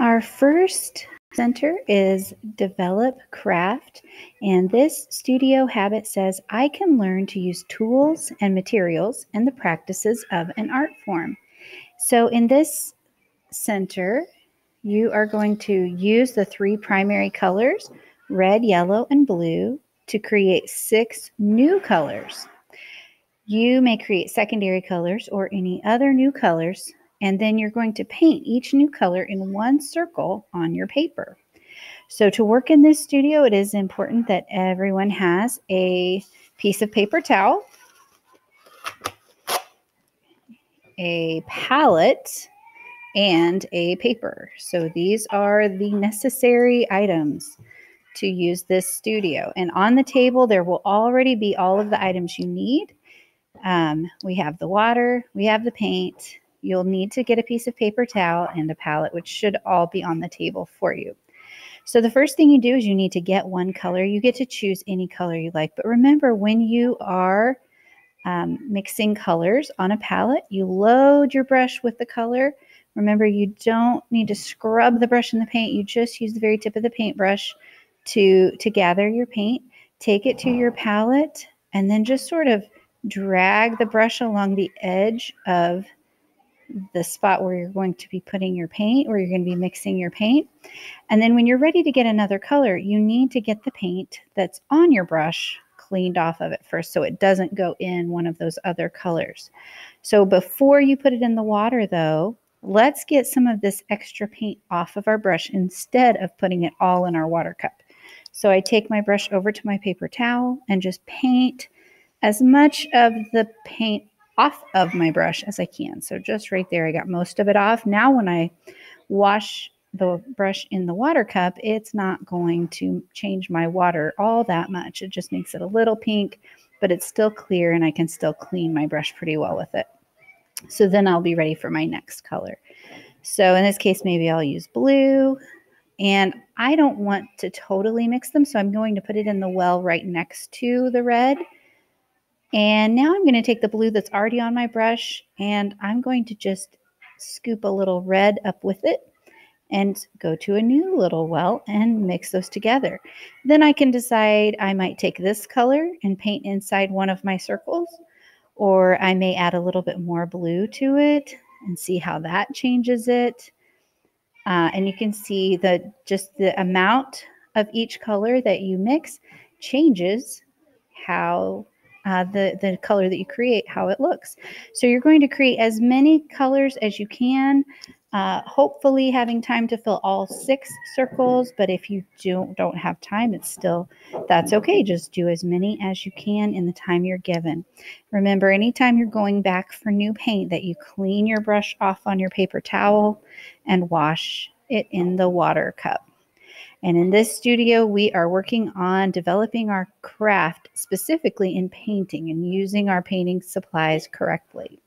Our first center is Develop Craft, and this studio habit says I can learn to use tools and materials and the practices of an art form. So in this center, you are going to use the three primary colors, red, yellow, and blue, to create 6 new colors. You may create secondary colors or any other new colors, and then you're going to paint each new color in one circle on your paper. So to work in this studio, it is important that everyone has a piece of paper towel, a palette, and a paper. So these are the necessary items to use this studio. And on the table, there will already be all of the items you need. We have the water, we have the paint. You'll need to get a piece of paper towel and a palette, which should all be on the table for you. So the first thing you do is you need to get one color. You get to choose any color you like. But remember, when you are mixing colors on a palette, you load your brush with the color. Remember, you don't need to scrub the brush in the paint. You just use the very tip of the paintbrush to gather your paint. Take it to your palette and then just sort of drag the brush along the edge of the spot where you're going to be putting your paint, where you're going to be mixing your paint. And then when you're ready to get another color, you need to get the paint that's on your brush cleaned off of it first so it doesn't go in one of those other colors. So before you put it in the water though, let's get some of this extra paint off of our brush instead of putting it all in our water cup. So I take my brush over to my paper towel and just paint as much of the paint off of my brush as I can. So just right there, I got most of it off. Now when I wash the brush in the water cup, it's not going to change my water all that much. It just makes it a little pink, but it's still clear and I can still clean my brush pretty well with it. So then I'll be ready for my next color. So in this case, maybe I'll use blue, and I don't want to totally mix them, so I'm going to put it in the well right next to the red. And now I'm going to take the blue that's already on my brush, and I'm going to just scoop a little red up with it and go to a new little well and mix those together. Then I can decide I might take this color and paint inside one of my circles, or I may add a little bit more blue to it and see how that changes it. And you can see that just the amount of each color that you mix changes how the color that you create, how it looks. So you're going to create as many colors as you can, hopefully having time to fill all 6 circles. But if you don't have time, that's okay. Just do as many as you can in the time you're given. Remember, anytime you're going back for new paint, that you clean your brush off on your paper towel and wash it in the water cup. And in this studio, we are working on developing our craft specifically in painting and using our painting supplies correctly.